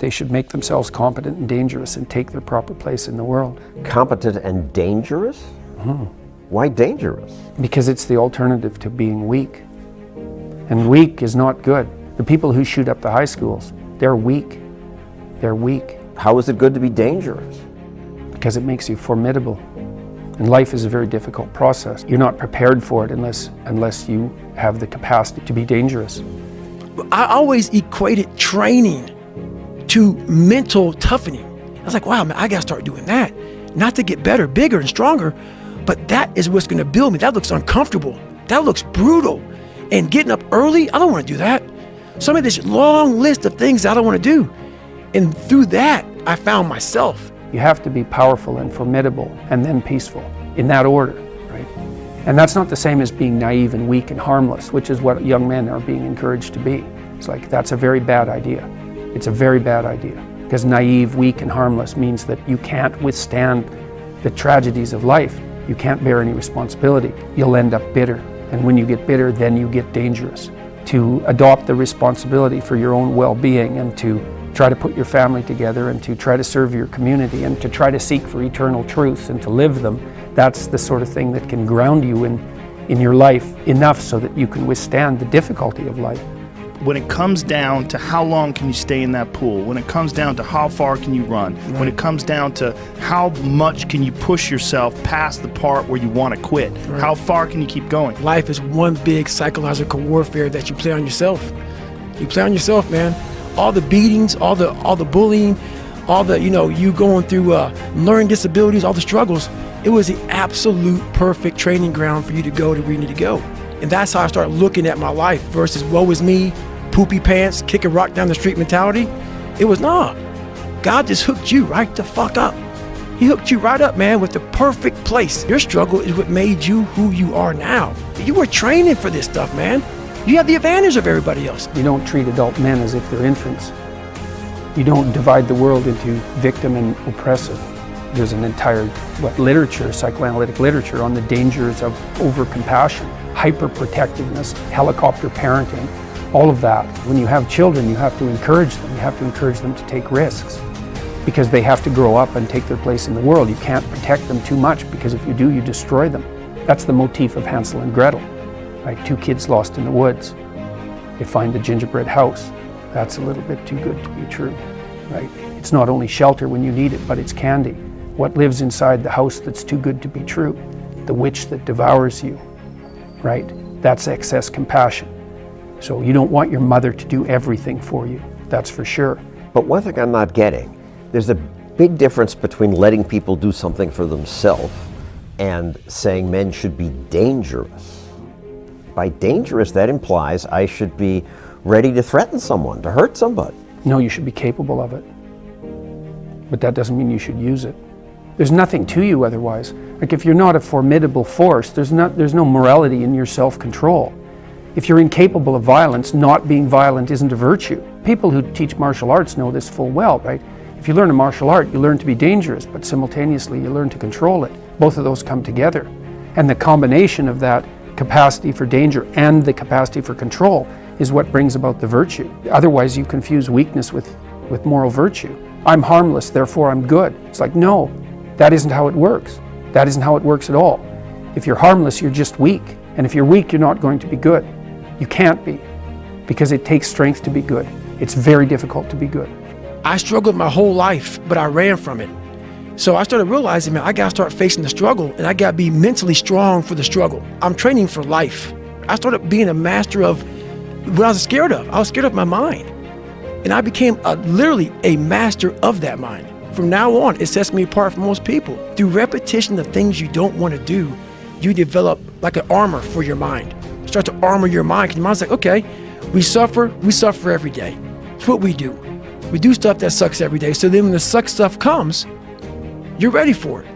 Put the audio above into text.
They should make themselves competent and dangerous and take their proper place in the world. Competent and dangerous? Mm-hmm. Why dangerous? Because it's the alternative to being weak. And weak is not good. The people who shoot up the high schools, they're weak. They're weak. How is it good to be dangerous? Because it makes you formidable. And life is a very difficult process. You're not prepared for it unless you have the capacity to be dangerous. I always equated training to mental toughening. I was like, wow, man, I gotta start doing that. Not to get better, bigger, and stronger, but that is what's gonna build me. That looks uncomfortable. That looks brutal. And getting up early, I don't wanna do that. So I made this long list of things that I don't wanna do. And through that, I found myself. You have to be powerful and formidable and then peaceful, in that order, right? And that's not the same as being naive and weak and harmless, which is what young men are being encouraged to be. It's like, that's a very bad idea. It's a very bad idea, because naive, weak, and harmless means that you can't withstand the tragedies of life. You can't bear any responsibility. You'll end up bitter. And when you get bitter, then you get dangerous. To adopt the responsibility for your own well-being and to try to put your family together and to try to serve your community and to try to seek for eternal truths and to live them, that's the sort of thing that can ground you in your life enough so that you can withstand the difficulty of life. When it comes down to how long can you stay in that pool, when it comes down to how far can you run, right. When it comes down to how much can you push yourself past the part where you want to quit, right. How far can you keep going? Life is one big psychological warfare that you play on yourself. You play on yourself, man. All the beatings, all the bullying, all the, you going through learning disabilities, all the struggles, it was the absolute perfect training ground for you to go to where you need to go. And that's how I started looking at my life versus woe is me, poopy pants, kick a rock down the street mentality. It was, nah, God just hooked you right the fuck up. He hooked you right up, man, with the perfect place. Your struggle is what made you who you are now. You were training for this stuff, man. You have the advantage of everybody else. You don't treat adult men as if they're infants. You don't divide the world into victim and oppressive. There's an entire literature, psychoanalytic literature, on the dangers of over-compassion, hyper-protectiveness, helicopter parenting, all of that. When you have children, you have to encourage them. You have to encourage them to take risks because they have to grow up and take their place in the world. You can't protect them too much because if you do, you destroy them. That's the motif of Hansel and Gretel, right? Two kids lost in the woods. They find the gingerbread house. That's a little bit too good to be true, right? It's not only shelter when you need it, but it's candy. What lives inside the house that's too good to be true? The witch that devours you, right? That's excess compassion. So you don't want your mother to do everything for you, that's for sure. But one thing I'm not getting, there's a big difference between letting people do something for themselves and saying men should be dangerous. By dangerous, that implies I should be ready to threaten someone, to hurt somebody. No, you should be capable of it. But that doesn't mean you should use it. There's nothing to you otherwise. Like if you're not a formidable force, there's no morality in your self-control. If you're incapable of violence, not being violent isn't a virtue. People who teach martial arts know this full well, right? If you learn a martial art, you learn to be dangerous, but simultaneously you learn to control it. Both of those come together. And the combination of that capacity for danger and the capacity for control is what brings about the virtue. Otherwise you confuse weakness with moral virtue. I'm harmless, therefore I'm good. It's like, no, that isn't how it works. That isn't how it works at all. If you're harmless, you're just weak. And if you're weak, you're not going to be good. You can't be, because it takes strength to be good. It's very difficult to be good. I struggled my whole life, but I ran from it. So I started realizing, man, I gotta start facing the struggle and I gotta be mentally strong for the struggle. I'm training for life. I started being a master of what I was scared of. I was scared of my mind. And I became literally a master of that mind. From now on, it sets me apart from most people. Through repetition of things you don't want to do, you develop like an armor for your mind. Start to armor your mind, because your mind's like, okay, we suffer every day. It's what we do. We do stuff that sucks every day, so then when the suck stuff comes, you're ready for it.